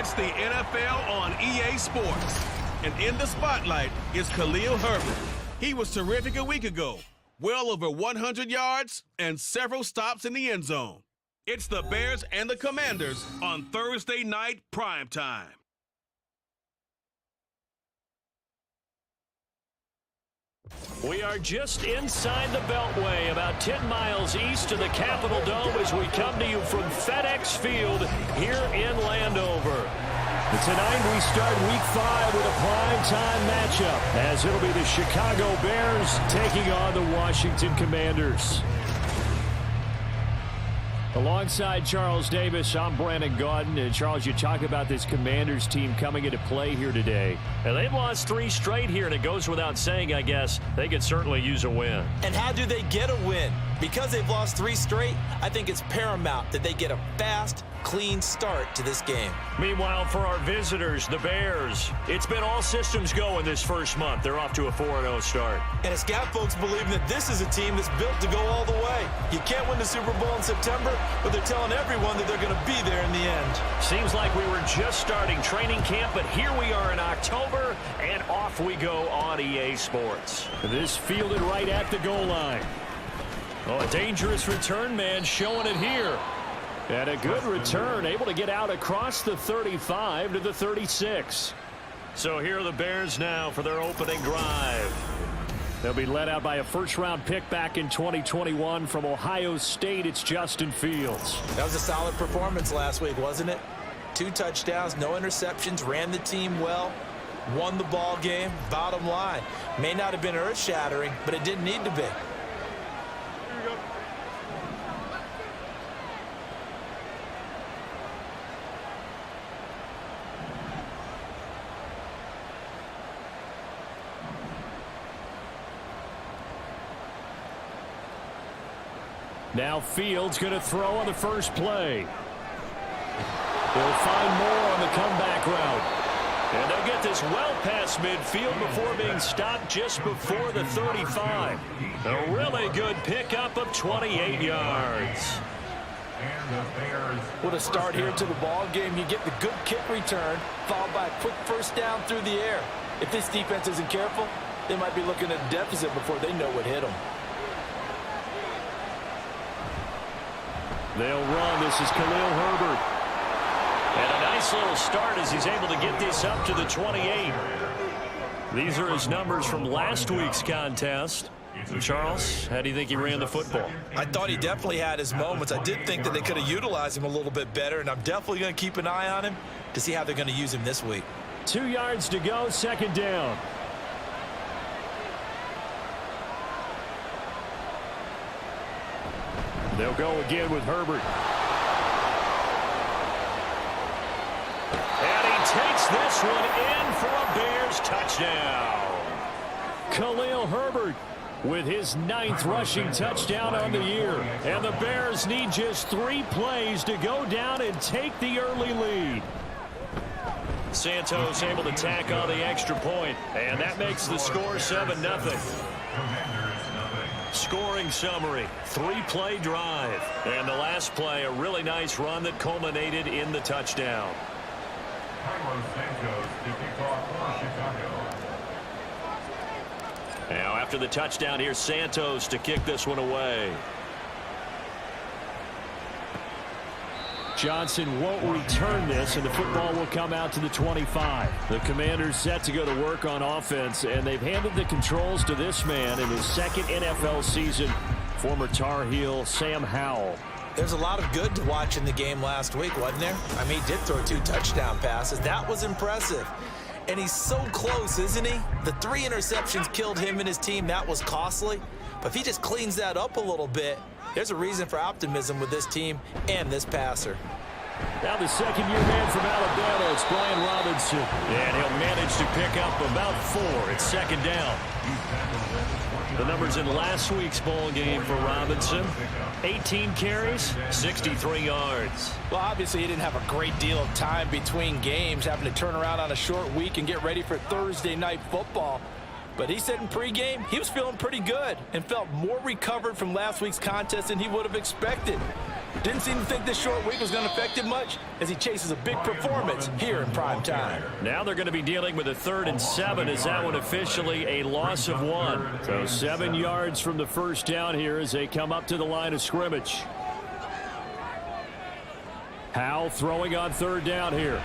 It's the NFL on EA Sports. And in the spotlight is Khalil Herbert. He was terrific a week ago. Well over 100 yards and several stops in the end zone. It's the Bears and the Commanders on Thursday night primetime. We are just inside the Beltway, about 10 miles east of the Capitol Dome as we come to you from FedEx Field here in Landover. Tonight we start Week 5 with a primetime matchup, as it'll be the Chicago Bears taking on the Washington Commanders. Alongside Charles Davis, I'm Brandon Gaudin. And Charles, you talk about this Commanders team coming into play here today. And they've lost 3 straight here, and it goes without saying, I guess, they could certainly use a win. And how do they get a win? Because they've lost 3 straight, I think it's paramount that they get a fast, clean start to this game. Meanwhile, for our visitors, the Bears, it's been all systems go in this first month. They're off to a 4-0 start. And it's got folks believing that this is a team that's built to go all the way. You can't win the Super Bowl in September, but they're telling everyone that they're going to be there in the end. Seems like we were just starting training camp, but here we are in October, and off we go on EA Sports. This fielded right at the goal line. Oh, a dangerous return man showing it here. And a good return, able to get out across the 35 to the 36. So here are the Bears now for their opening drive. They'll be led out by a first-round pick back in 2021 from Ohio State. It's Justin Fields. That was a solid performance last week, wasn't it? 2 touchdowns, no interceptions, ran the team well, won the ball game. Bottom line, may not have been earth-shattering, but it didn't need to be. Now Fields going to throw on the first play. They'll find more on the comeback route. And they'll get this well past midfield before being stopped just before the 35. A really good pickup of 28 yards. What a start here to the ball game. You get the good kick return, followed by a quick first down through the air. If this defense isn't careful, they might be looking at a deficit before they know what hit them. They'll run. This is Khalil Herbert. And a nice little start as he's able to get this up to the 28. These are his numbers from last week's contest. Charles, how do you think he ran the football? I thought he definitely had his moments. I did think that they could have utilized him a little bit better, and I'm definitely going to keep an eye on him to see how they're going to use him this week. 2 yards to go, second down. They'll go again with Herbert. And he takes this one in for a Bears touchdown. Khalil Herbert with his 9th rushing touchdown on the year. And the Bears need just 3 plays to go down and take the early lead. Santos able to tack on the extra point, and that makes the score 7-0. Scoring summary, 3-play drive. And the last play, a really nice run that culminated in the touchdown. Now after the touchdown, here's Santos to kick this one away. Johnson won't return this, and the football will come out to the 25. The Commanders set to go to work on offense, and they've handed the controls to this man in his 2nd NFL season, former Tar Heel Sam Howell. There's a lot of good to watch in the game last week, wasn't there? I mean, he did throw 2 touchdown passes. That was impressive. And he's so close, isn't he? The 3 interceptions killed him and his team. That was costly. But if he just cleans that up a little bit, there's a reason for optimism with this team and this passer. Now the second-year man from Alabama, it's Brian Robinson. And he'll manage to pick up about 4. It's second down. The numbers in last week's ball game for Robinson. 18 carries, 63 yards. Well, obviously he didn't have a great deal of time between games, having to turn around on a short week and get ready for Thursday night football. But he said in pregame he was feeling pretty good and felt more recovered from last week's contest than he would have expected. Didn't seem to think this short week was going to affect him much as he chases a big performance here in prime time. Now they're going to be dealing with a 3rd and 7 as that one officially a loss of 1. So 7 yards from the first down here as they come up to the line of scrimmage. Howell throwing on 3rd down here.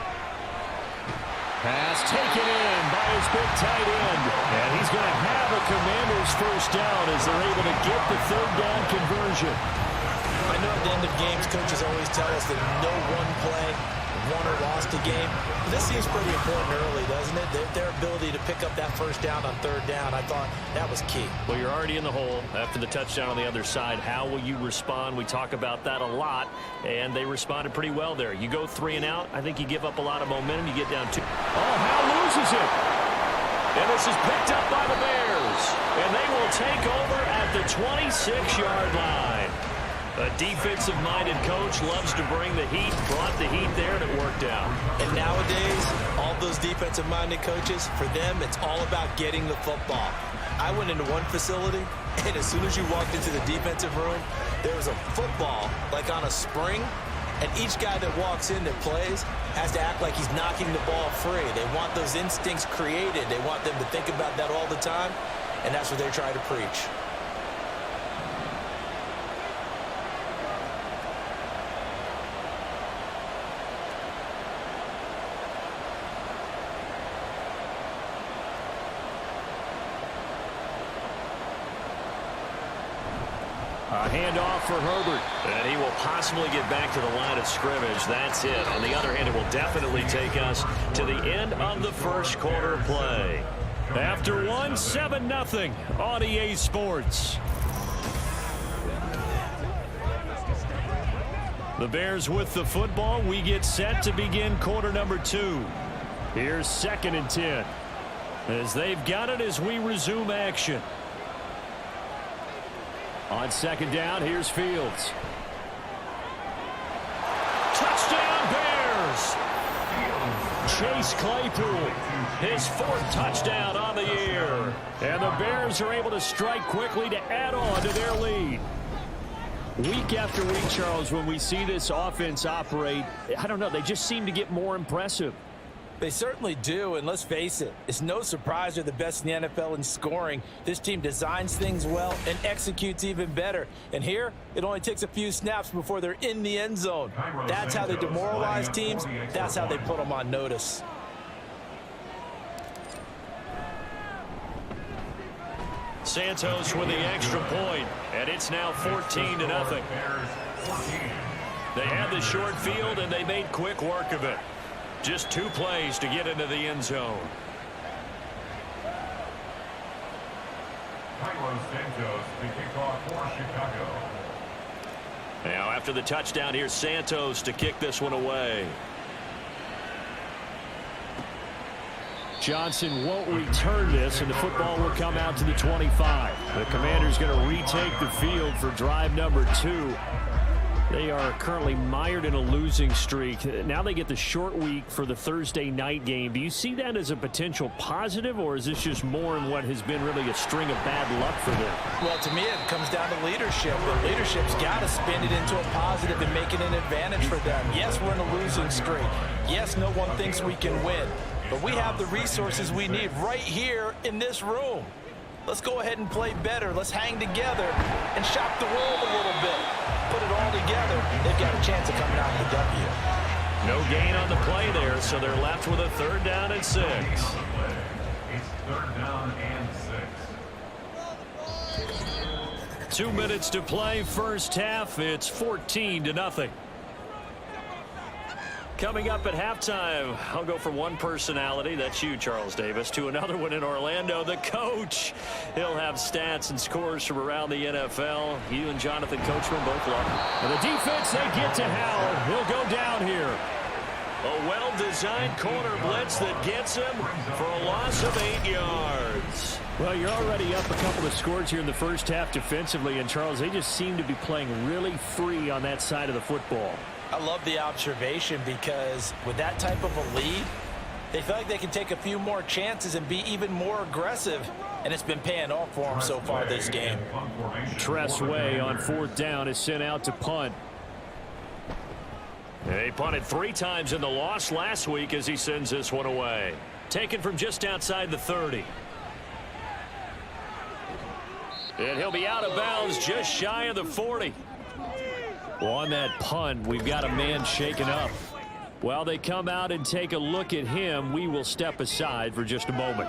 Pass taken in by his big tight end. And he's going to have a Commanders first down as they're able to get the 3rd down conversion. I know at the end of games, coaches always tell us that no one play won or lost a game. But this seems pretty important early, doesn't it? Their ability to pick up that first down on 3rd down, I thought that was key. Well, you're already in the hole after the touchdown on the other side. How will you respond? We talk about that a lot, and they responded pretty well there. You go 3 and out, I think you give up a lot of momentum. You get down 2. Oh, Howell loses it. And this is picked up by the Bears. And they will take over at the 26-yard line. A defensive-minded coach loves to bring the heat, brought the heat there, and it worked out. And nowadays, all those defensive-minded coaches, for them, it's all about getting the football. I went into one facility, and as soon as you walked into the defensive room, there was a football, like on a spring, and each guy that walks in that plays has to act like he's knocking the ball free. They want those instincts created. They want them to think about that all the time, and that's what they try to preach. A handoff for Herbert. And he will possibly get back to the line of scrimmage. That's it. On the other hand, it will definitely take us to the end of the first quarter play. After 1, 7-0 on EA Sports. The Bears with the football. We get set to begin quarter number 2. Here's 2nd and 10. As they've got it as we resume action. On 2nd down, here's Fields. Touchdown Bears! Chase Claypool, his 4th touchdown on the year. And the Bears are able to strike quickly to add on to their lead. Week after week, Charles, when we see this offense operate, I don't know, they just seem to get more impressive. They certainly do, and let's face it, it's no surprise they're the best in the NFL in scoring. This team designs things well and executes even better. And here, it only takes a few snaps before they're in the end zone. That's how they demoralize teams. That's how they put them on notice. Santos with the extra point, and it's now 14-0. They had the short field, and they made quick work of it. Just 2 plays to get into the end zone. Santos, the kickoff for Chicago. Now after the touchdown, here's Santos to kick this one away. Johnson won't return this, and the football will come out to the 25. The Commanders going to retake the field for drive number 2. They are currently mired in a losing streak. Now they get the short week for the Thursday night game. Do you see that as a potential positive, or is this just more in what has been really a string of bad luck for them? Well, to me, it comes down to leadership. The leadership's got to spin it into a positive and make it an advantage for them. Yes, we're in a losing streak. Yes, no one thinks we can win. But we have the resources we need right here in this room. Let's go ahead and play better. Let's hang together and shock the world a little bit. Put it all together. They've got a chance of coming out with a W. No gain on the play there, so they're left with a 3rd down and 6. It's 3rd down and 6. 2 minutes to play, first half. It's 14-0. Coming up at halftime, I'll go from one personality, that's you, Charles Davis, to another one in Orlando, the coach. He'll have stats and scores from around the NFL. You and Jonathan Coachman both love him. And the defense, they get to Howell. He'll go down here. A well-designed corner blitz that gets him for a loss of 8 yards. Well, you're already up a couple of scores here in the first half defensively, and Charles, they just seem to be playing really free on that side of the football. I love the observation because with that type of a lead, they feel like they can take a few more chances and be even more aggressive, and it's been paying off for them so far this game. Tress Way on 4th down is sent out to punt. They punted 3 times in the loss last week as he sends this one away. Taken from just outside the 30. And he'll be out of bounds just shy of the 40. Well, on that punt, we've got a man shaken up. While they come out and take a look at him, we will step aside for just a moment.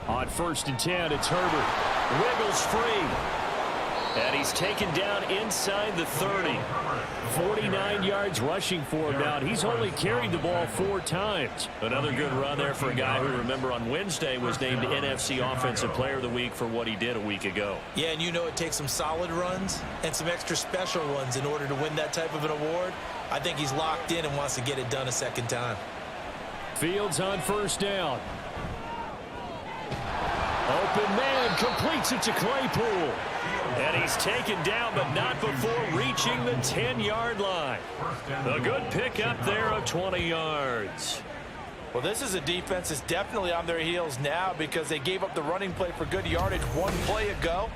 On 1st and 10, it's Herbert. Wiggles free. And he's taken down inside the 30. 49 yards rushing for him now. He's only carried the ball 4 times. Another good run there for a guy who, remember, on Wednesday was named NFC Offensive Player of the Week for what he did a week ago. Yeah, and you know it takes some solid runs and some extra special ones in order to win that type of an award. I think he's locked in and wants to get it done a second time. Fields on 1st down. Open man completes it to Claypool. And he's taken down, but not before reaching the 10-yard line. A good pickup there of 20 yards. Well, this is a defense that's definitely on their heels now because they gave up the running play for good yardage 1 play ago.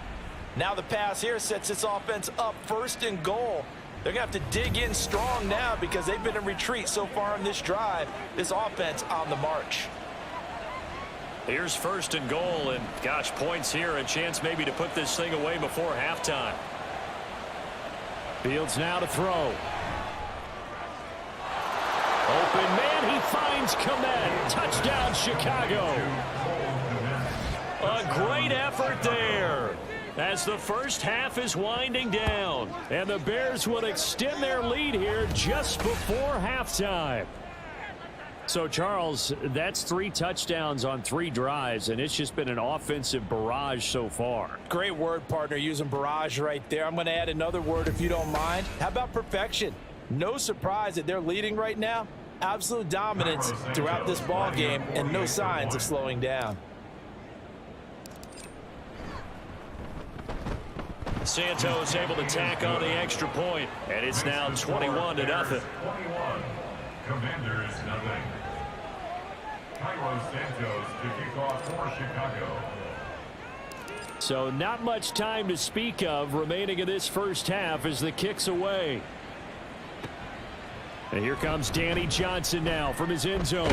Now the pass here sets this offense up 1st and goal. They're going to have to dig in strong now because they've been in retreat so far on this drive. This offense on the march. Here's 1st and goal, and gosh, points here, a chance maybe to put this thing away before halftime. Fields now to throw. Open man, he finds Komet. Touchdown, Chicago. A great effort there as the first half is winding down, and the Bears will extend their lead here just before halftime. So, Charles, that's 3 touchdowns on 3 drives, and it's just been an offensive barrage so far. Great word, partner, using barrage right there. I'm going to add another word if you don't mind. How about perfection? No surprise that they're leading right now. Absolute dominance throughout this ball game and no signs of slowing down. Santos able to tack on the extra point, and it's now 21-0. 21. Commanders nothing. Cairo Santos to kick off for Chicago. So not much time to speak of remaining in this first half as the kick's away. And here comes Danny Johnson now from his end zone.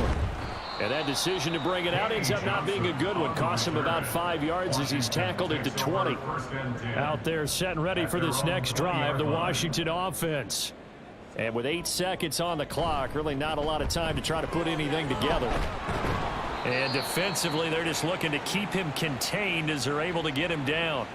And that decision to bring it out ends up not being a good one. Cost him about 5 yards as he's tackled it to 20. Out there set and ready for this next drive, the Washington offense. And with 8 seconds on the clock, really not a lot of time to try to put anything together. And defensively, they're just looking to keep him contained as they're able to get him down.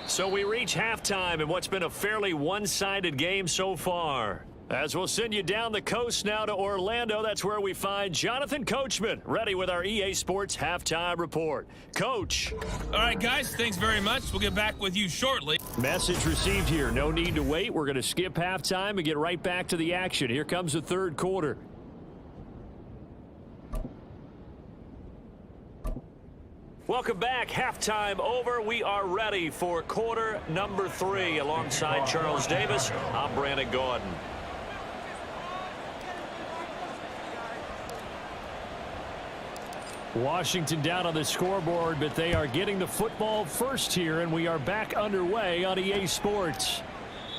So we reach halftime in what's been a fairly one-sided game so far. As we'll send you down the coast now to Orlando, that's where we find Jonathan Coachman, ready with our EA Sports Halftime Report. Coach. All right, guys, thanks very much. We'll get back with you shortly. Message received here. No need to wait. We're going to skip halftime and get right back to the action. Here comes the third quarter. Welcome back. Halftime over. We are ready for quarter number 3. Alongside Charles Davis, I'm Brandon Gordon. Washington down on the scoreboard, but they are getting the football first here, and we are back underway on EA Sports.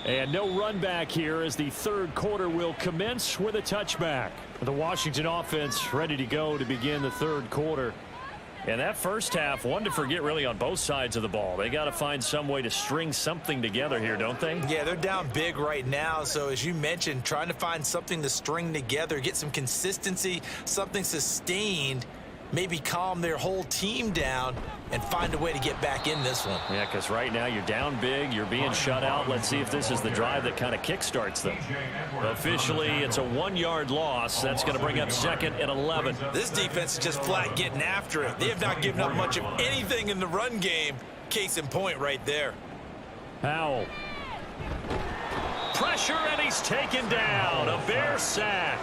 And no run back here as the third quarter will commence with a touchback. The Washington offense ready to go to begin the third quarter. And that first half, one to forget really on both sides of the ball. They got to find some way to string something together here, don't they? Yeah, they're down big right now. So as you mentioned, trying to find something to string together, get some consistency, something sustained, maybe calm their whole team down and find a way to get back in this one. Yeah, because right now you're down big, you're being shut out. Let's see if this is the drive that kind of kickstarts them. Officially, it's a 1-yard loss. That's going to bring up 2nd and 11. This defense is just flat getting after it. They have not given up much of anything in the run game. Case in point right there. Powell. Pressure, and he's taken down. A Bear sack.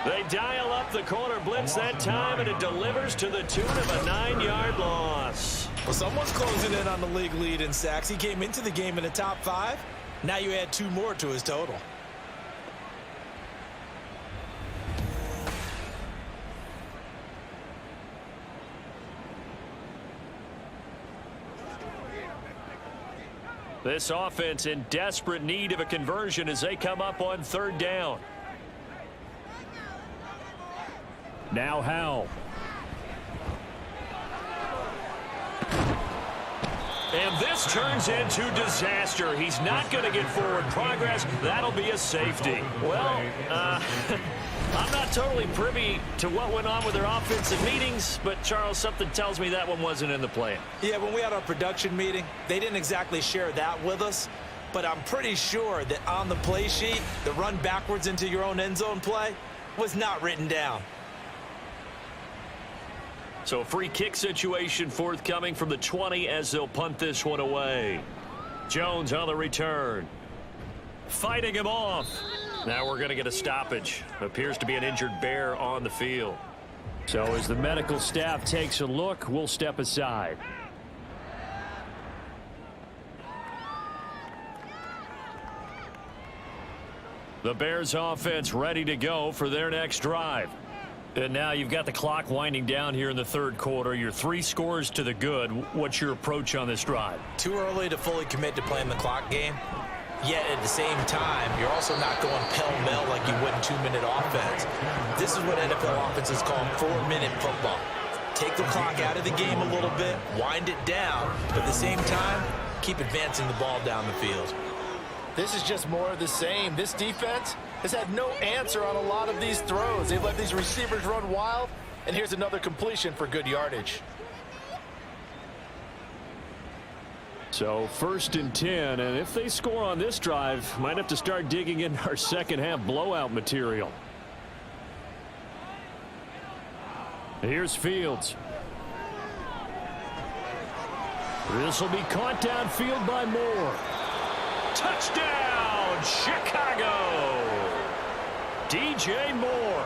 They dial up the corner blitz that time, and it delivers to the tune of a 9-yard loss. Well, someone's closing in on the league lead in sacks. He came into the game in the top 5. Now you add 2 more to his total. This offense in desperate need of a conversion as they come up on third down. Now Howell. And this turns into disaster. He's not going to get forward progress. That'll be a safety. Well, I'm not totally privy to what went on with their offensive meetings, but, Charles, something tells me that one wasn't in the plan. Yeah, when we had our production meeting, they didn't exactly share that with us, but I'm pretty sure that on the play sheet, the run backwards into your own end zone play was not written down. So a free kick situation forthcoming from the 20 as they'll punt this one away. Jones on the return. Fighting him off. Now we're going to get a stoppage. Appears to be an injured bear on the field. So as the medical staff takes a look, we'll step aside. The Bears offense ready to go for their next drive. And now you've got the clock winding down here in the third quarter. You're 3 scores to the good. What's your approach on this drive? Too early to fully commit to playing the clock game. Yet at the same time, you're also not going pell-mell like you would in 2-minute offense. This is what NFL offenses call 4-minute football. Take the clock out of the game a little bit, wind it down, but at the same time, keep advancing the ball down the field. This is just more of the same. This defense has had no answer on a lot of these throws. They've let these receivers run wild, and here's another completion for good yardage. So 1st and 10, and if they score on this drive, might have to start digging in our second half blowout material. Here's Fields. This will be caught downfield by Moore. Touchdown, Chicago! DJ Moore,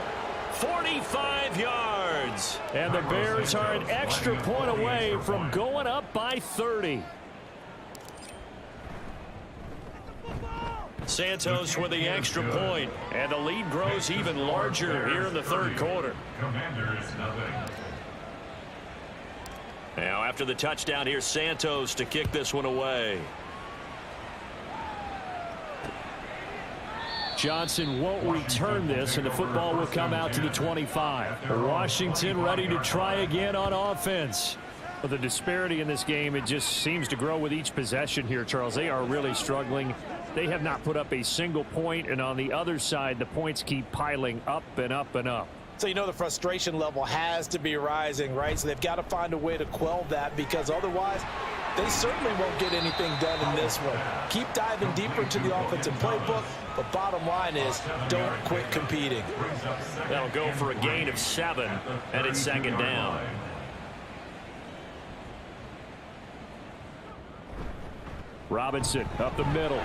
45 yards. And the Bears are an extra point away from going up by 30. Santos with the extra point, and the lead grows even larger here in the third quarter. Commanders, nothing. Now after the touchdown, here's Santos to kick this one away. Johnson won't return this, and the football will come out to the 25. Washington ready to try again on offense. Well, the disparity in this game, it just seems to grow with each possession here, Charles. They are really struggling. They have not put up a single point, and on the other side, the points keep piling up and up and up. So you know the frustration level has to be rising, right? So they've got to find a way to quell that, because otherwise they certainly won't get anything done in this one. Keep diving deeper into the offensive playbook, but bottom line is don't quit competing. That'll go for a gain of 7, and it's second down. Robinson up the middle.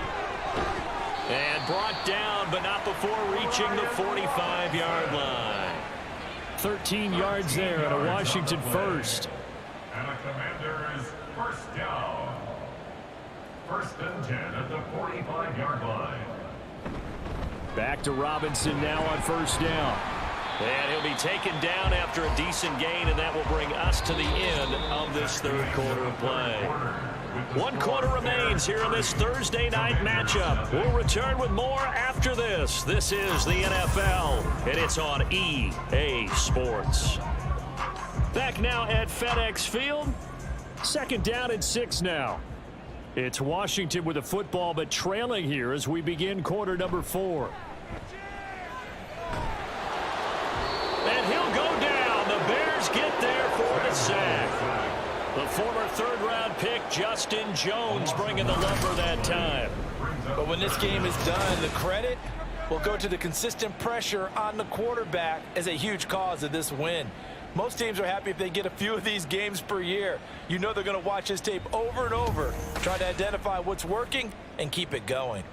And brought down, but not before reaching the 45-yard line. 13 yards there and a Washington first. And the Commanders first down. 1st and 10 at the 45-yard line. Back to Robinson now on first down. And he'll be taken down after a decent gain, and that will bring us to the end of this third quarter of play. 1 quarter remains here in this Thursday night matchup. We'll return with more after this. This is the NFL, and it's on EA Sports. Back now at FedEx Field. 2nd down and 6 now. It's Washington with the football, but trailing here as we begin quarter number 4. And he'll go down. The Bears get there for the sack. The former 3rd-round pick, Justin Jones, bringing the lumber that time. But when this game is done, the credit will go to the consistent pressure on the quarterback as a huge cause of this win. Most teams are happy if they get a few of these games per year. You know they're going to watch this tape over and over, try to identify what's working and keep it going.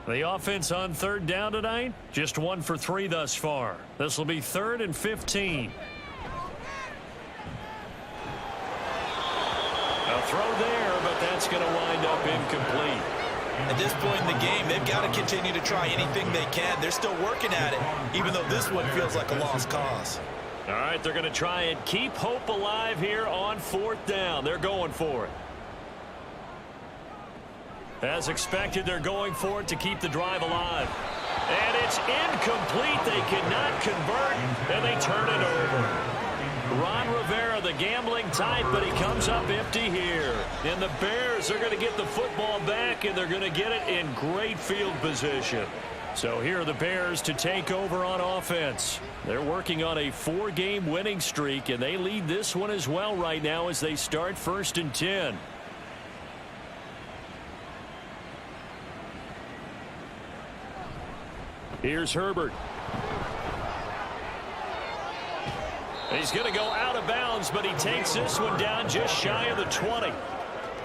The offense on 3rd down tonight, just 1 for 3 thus far. This will be 3rd and 15. A throw there, but that's going to wind up incomplete. At this point in the game, they've got to continue to try anything they can. They're still working at it, even though this one feels like a lost cause. All right, they're going to try and keep hope alive here on 4th down. They're going for it. As expected, they're going for it to keep the drive alive. And it's incomplete. They cannot convert, and they turn it over. Ron Rivera, the gambling type, but he comes up empty here. And the Bears are going to get the football back, and they're going to get it in great field position. So here are the Bears to take over on offense. They're working on a 4-game winning streak, and they lead this one as well right now as they start 1st and 10. Here's Herbert. He's going to go out of bounds, but he takes this one down just shy of the 20.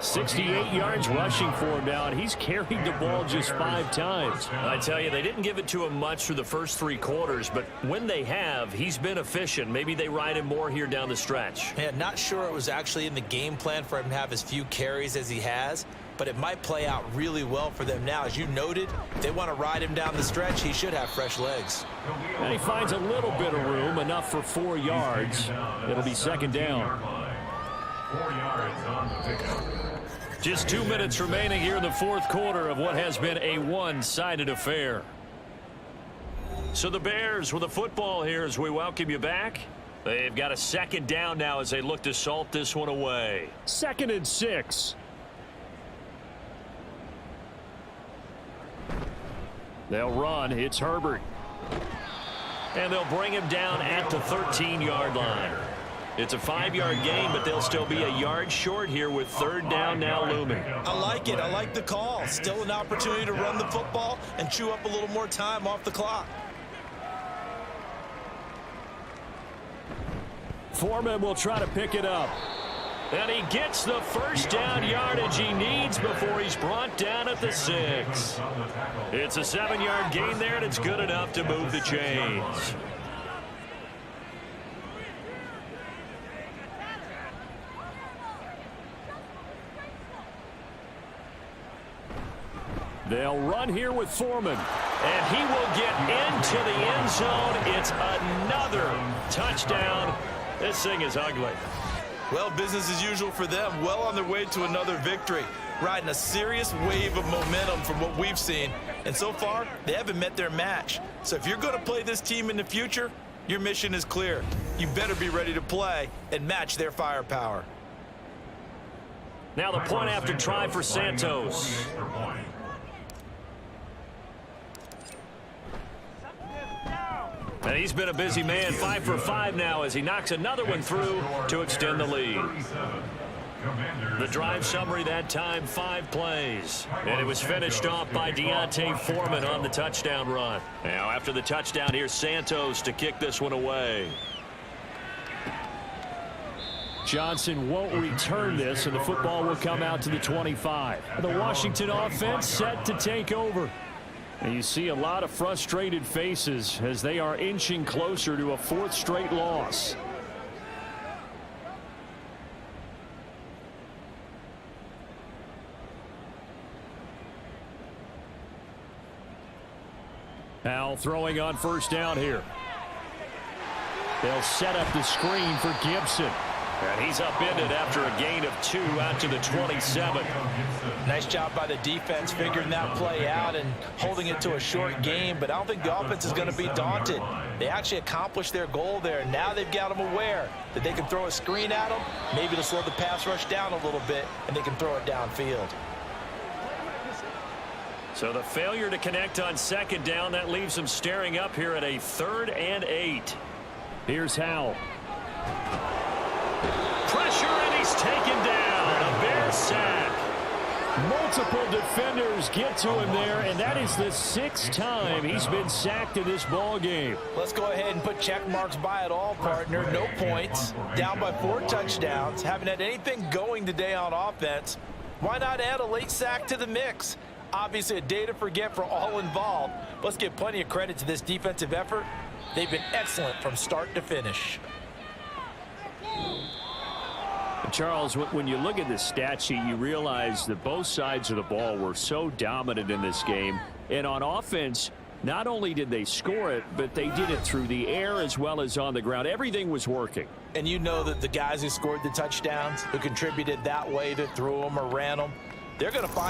68 yards rushing for him now, and he's carried the ball just 5 times. I tell you, they didn't give it to him much through the first 3 quarters, but when they have, he's been efficient. Maybe they ride him more here down the stretch. Yeah, not sure it was actually in the game plan for him to have as few carries as he has, but it might play out really well for them now. As you noted, if they want to ride him down the stretch, he should have fresh legs. And he finds a little bit of room, enough for 4 yards. It'll be 2nd down. 4 yards on the pickup. Just 2 minutes remaining here in the 4th quarter of what has been a one-sided affair. So the Bears with the football here as we welcome you back. They've got a 2nd down now as they look to salt this one away. 2nd and 6. They'll run. It's Herbert. And they'll bring him down at the 13-yard line. It's a 5-yard gain, but they'll still be a yard short here with 3rd down now looming. I like it. I like the call. Still an opportunity to run the football and chew up a little more time off the clock. Foreman will try to pick it up. And he gets the 1st down yardage he needs before he's brought down at the 6. It's a 7-yard gain there, and it's good enough to move the chains. They'll run here with Foreman. And he will get into the end zone. It's another touchdown. This thing is ugly. Well, business as usual for them. Well on their way to another victory. Riding a serious wave of momentum from what we've seen. And so far, they haven't met their match. So if you're going to play this team in the future, your mission is clear. You better be ready to play and match their firepower. Now the point after try for Santos. And he's been a busy man, 5 for 5 now as he knocks another one through to extend the lead. The drive summary that time, 5 plays. And it was finished off by Deontay Foreman on the touchdown run. Now after the touchdown, here's Santos to kick this one away. Johnson won't return this, and the football will come out to the 25. The Washington offense set to take over. And you see a lot of frustrated faces as they are inching closer to a 4th straight loss. Now throwing on 1st down here. They'll set up the screen for Gibson. And he's upended after a gain of 2 out to the 27. Nice job by the defense figuring that play out and holding it to a short game, but I don't think the offense is going to be daunted. They actually accomplished their goal there. Now they've got them aware that they can throw a screen at them, maybe to slow the pass rush down a little bit, and they can throw it downfield. So the failure to connect on 2nd down, that leaves them staring up here at a 3rd and 8. Here's Howell. Pressure, and he's taken down. A Bear sack. Multiple defenders get to him there, and that is the 6th time he's been sacked in this ball game. Let's go ahead and put check marks by it all, partner. No points. Down by 4 touchdowns. Haven't had anything going today on offense. Why not add a late sack to the mix? Obviously a day to forget for all involved. Let's give plenty of credit to this defensive effort. They've been excellent from start to finish. Charles, when you look at the stat sheet, you realize that both sides of the ball were so dominant in this game. And on offense, not only did they score it, but they did it through the air as well as on the ground. Everything was working. And you know that the guys who scored the touchdowns, who contributed that way, that threw them or ran them, they're going to find